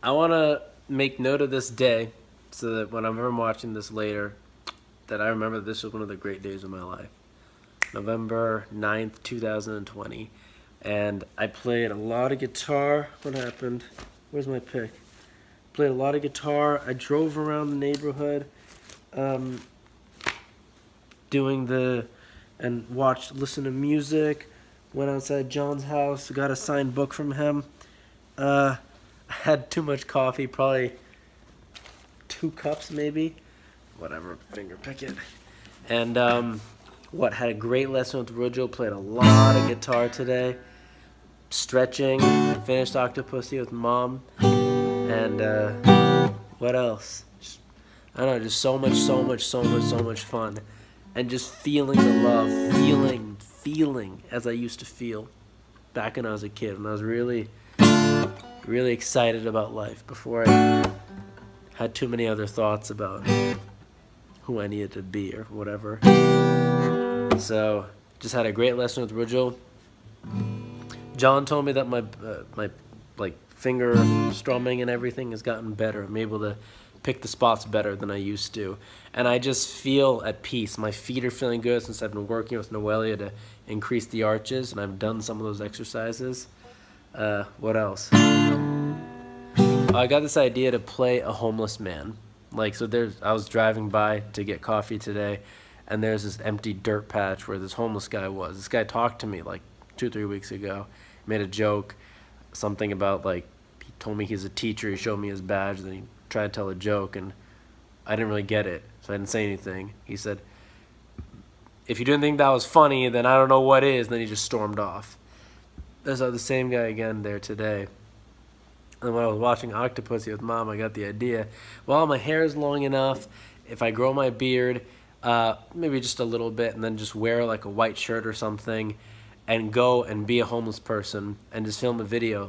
I want to make note of this day so that whenever I'm watching this later, that I remember this was one of the great days of my life. November 9th, 2020. And I played a lot of guitar. What happened? Where's my pick? Played a lot of guitar. I drove around the neighborhood um, listened to music. Went outside John's house, got a signed book from him. I had too much coffee, probably 2 cups maybe. Whatever, finger pick it. And had a great lesson with Rujo. Played a lot of guitar today. Stretching. Finished Octopussy with Mom. And what else? I don't know, just so much fun. And just feeling the love, feeling as I used to feel back when I was a kid, when I was really excited about life before I had too many other thoughts about who I needed to be or whatever. So, just had a great lesson with Rujo. John told me that my finger strumming and everything has gotten better. I'm able to pick the spots better than I used to. And I just feel at peace. My feet are feeling good since I've been working with Noelia to increase the arches, and I've done some of those exercises. What else? I got this idea to play a homeless man. I was driving by to get coffee today, and there's this empty dirt patch where this homeless guy was. This guy talked to me like 2-3 weeks ago, made a joke, something about he told me he's a teacher, he showed me his badge, then he tried to tell a joke, and I didn't really get it, so I didn't say anything. He said, if you didn't think that was funny, then I don't know what is, and then he just stormed off. There's the same guy again there today. And when I was watching Octopussy with Mom, I got the idea, well, my hair is long enough, if I grow my beard, maybe just a little bit, and then just wear like a white shirt or something, and go and be a homeless person, and just film a video,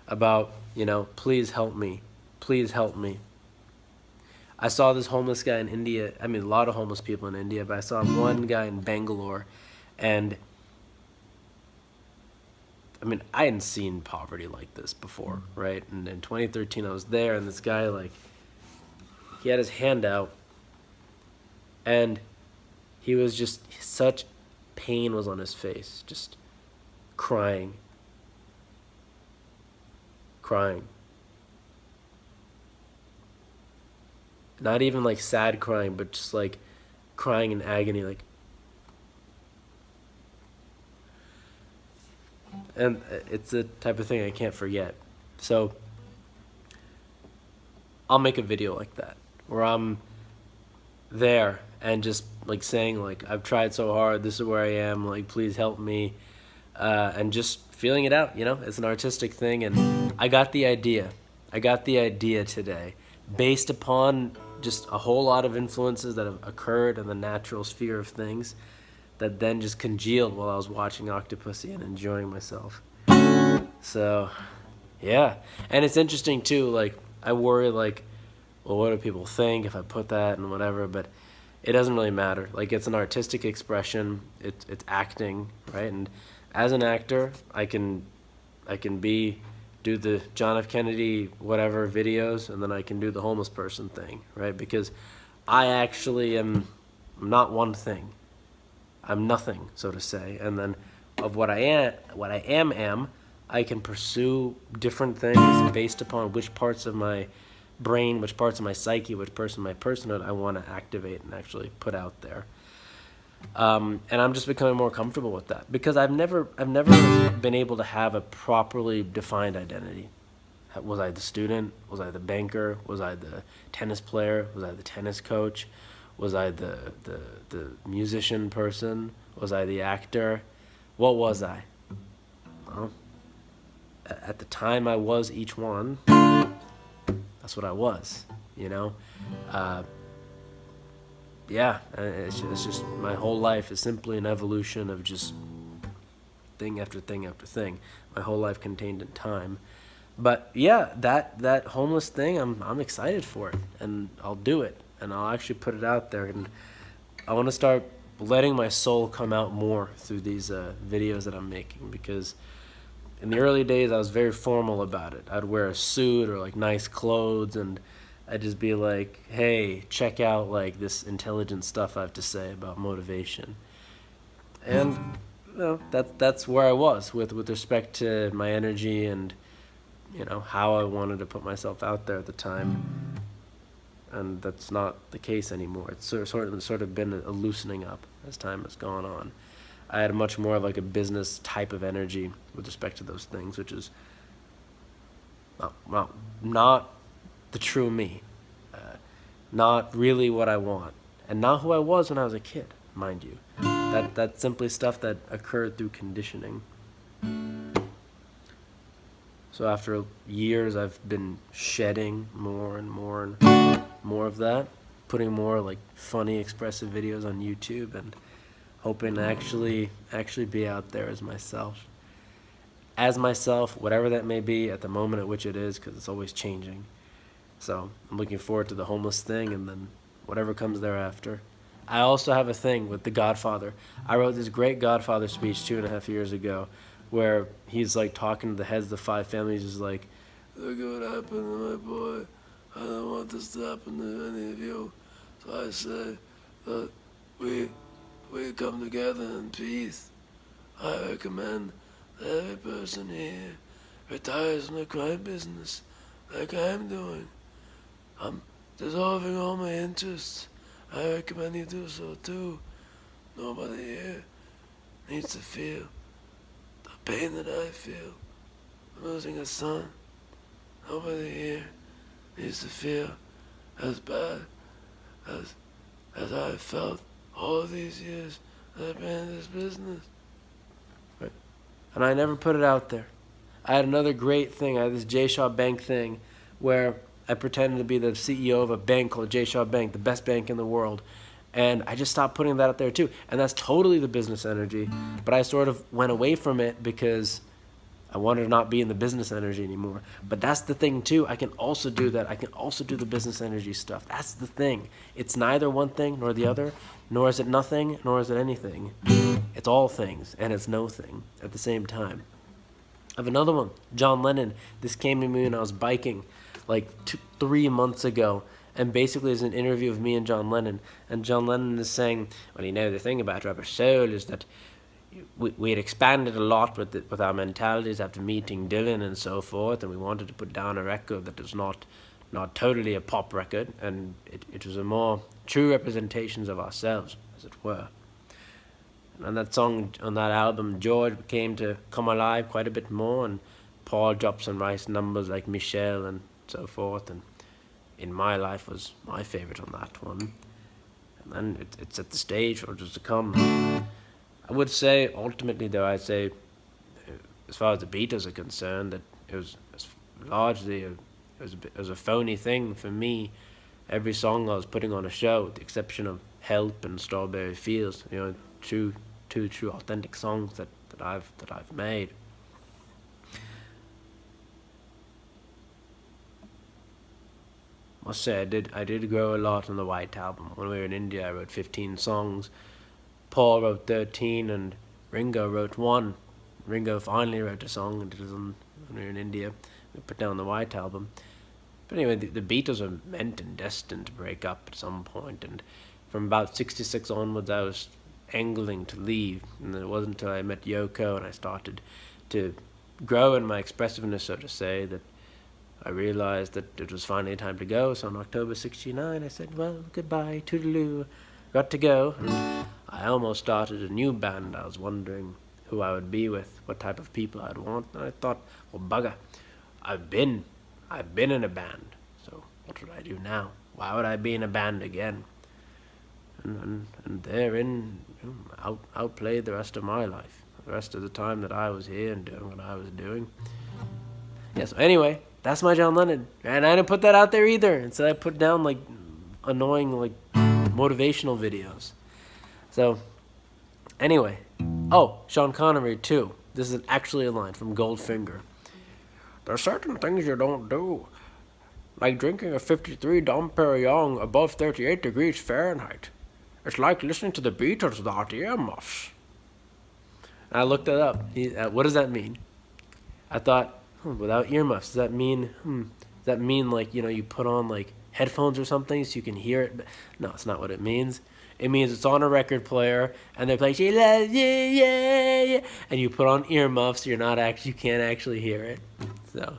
about, please help me. Please help me. I saw this homeless guy in India. I mean, a lot of homeless people in India, but I saw one guy in Bangalore, and I mean, I hadn't seen poverty like this before, right? And in 2013, I was there, and this guy, he had his hand out, and he was just, such pain was on his face, just crying. Not even sad crying, but just crying in agony, and it's the type of thing I can't forget. So I'll make a video like that where I'm there and just saying I've tried so hard, this is where I am, please help me, and just feeling it out. It's an artistic thing, and I got the idea today based upon just a whole lot of influences that have occurred in the natural sphere of things that then just congealed while I was watching Octopussy and enjoying myself. So, yeah. And it's interesting too, I worry well, what do people think if I put that and whatever, but it doesn't really matter. It's an artistic expression, it's acting, right? And as an actor, I can do the John F. Kennedy whatever videos, and then I can do the homeless person thing, right? Because I actually am not one thing. I'm nothing, so to say. And then of what I am, I can pursue different things based upon which parts of my brain, which parts of my psyche, which parts of my personhood I want to activate and actually put out there. And I'm just becoming more comfortable with that because I've never been able to have a properly defined identity. Was I the student? Was I the banker? Was I the tennis player? Was I the tennis coach? Was I the musician person? Was I the actor? What was I? Well, at the time I was each one. That's what I was, yeah, it's just my whole life is simply an evolution of just thing after thing after thing. My whole life contained in time. But yeah, that homeless thing, I'm excited for it, and I'll do it, and I'll actually put it out there, and I want to start letting my soul come out more through these videos that I'm making, because in the early days, I was very formal about it. I'd wear a suit or like nice clothes, and I'd just be like, "Hey, check out like this intelligent stuff I have to say about motivation." And that's where I was with respect to my energy and how I wanted to put myself out there at the time. And that's not the case anymore. It's sort of been a loosening up as time has gone on. I had much more of like a business type of energy with respect to those things, which is not the true me, not really what I want, and not who I was when I was a kid, mind you. That's simply stuff that occurred through conditioning. So after years, I've been shedding more and more and more of that, putting more like funny, expressive videos on YouTube, and hoping to actually be out there as myself. As myself, whatever that may be at the moment at which it is, because it's always changing. So I'm looking forward to the homeless thing and then whatever comes thereafter. I also have a thing with the Godfather. I wrote this great Godfather speech 2.5 years ago where he's like talking to the heads of the 5 families. He's like, "Look at what happened to my boy. I don't want this to happen to any of you. So I say that we come together in peace. I recommend that every person here retires from the crime business like I'm doing. I'm dissolving all my interests. I recommend you do so too. Nobody here needs to feel the pain that I feel losing a son. Nobody here needs to feel as bad as I felt all these years that I've been in this business." Right. And I never put it out there. I had another great thing. I had this J. Shaw Bank thing where I pretended to be the CEO of a bank called J. Shaw Bank, the best bank in the world. And I just stopped putting that out there too. And that's totally the business energy. But I sort of went away from it because I wanted to not be in the business energy anymore. But that's the thing too. I can also do that. I can also do the business energy stuff. That's the thing. It's neither one thing nor the other. Nor is it nothing, nor is it anything. It's all things, and it's no thing at the same time. I have another one, John Lennon. This came to me when I was biking like 3 months ago, and basically it's an interview of me and John Lennon. And John Lennon is saying, "Well, the thing about Rubber Soul is that we had expanded a lot with our mentalities after meeting Dylan and so forth, and we wanted to put down a record that was not totally a pop record, and it was a more true representations of ourselves, as it were." And that song on that album, George, came to come alive quite a bit more, and Paul dropped some nice numbers like Michelle and so forth, and In My Life was my favorite on that one. And then it's at the stage for it to come. I would say, ultimately though, I'd say, as far as the Beatles are concerned, that it was largely it was a phony thing for me. Every song I was putting on a show, with the exception of Help and Strawberry Fields, two true authentic songs that I've made. Must say I did grow a lot on the White Album. When we were in India, I wrote 15 songs. Paul wrote 13, and Ringo wrote 1. Ringo finally wrote a song and did it when we were in India. We put down the White Album. But anyway, the Beatles were meant and destined to break up at some point, and from about 66 onwards, I was angling to leave. And it wasn't until I met Yoko and I started to grow in my expressiveness, so to say, that I realized that it was finally time to go. So on October 69, I said, "Well, goodbye, toodaloo, got to go." And I almost started a new band. I was wondering who I would be with, what type of people I'd want. And I thought, well, bugger, I've been in a band. So what would I do now? Why would I be in a band again? And therein, outplayed the rest of my life. The rest of the time that I was here and doing what I was doing. Yeah, so anyway, that's my John Lennon. And I didn't put that out there either. Instead, I put down, like, annoying, like, motivational videos. So, anyway. Oh, Sean Connery, too. This is actually a line from Goldfinger. "There are certain things you don't do, like drinking a 53 Dom Perignon above 38 degrees Fahrenheit. It's like listening to the Beatles without earmuffs." And I looked it up. What does that mean? I thought, without earmuffs, does that mean like, you put on like headphones or something so you can hear it? But no, it's not what it means. It means it's on a record player and they're playing "She Loves You," yeah, yeah, and you put on earmuffs, so you can't actually hear it. So,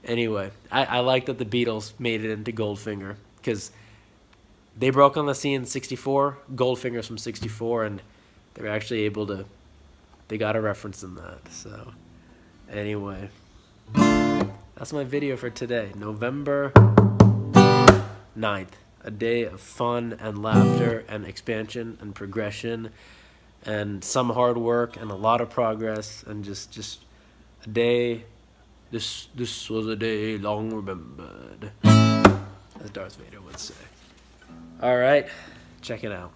anyway, I like that the Beatles made it into Goldfinger because they broke on the scene in '64. Goldfinger's from '64, and they're actually able to. They got a reference in that. So, anyway, that's my video for today, November 9th. A day of fun and laughter and expansion and progression and some hard work and a lot of progress and just a day. This was a day long remembered, as Darth Vader would say. All right, check it out.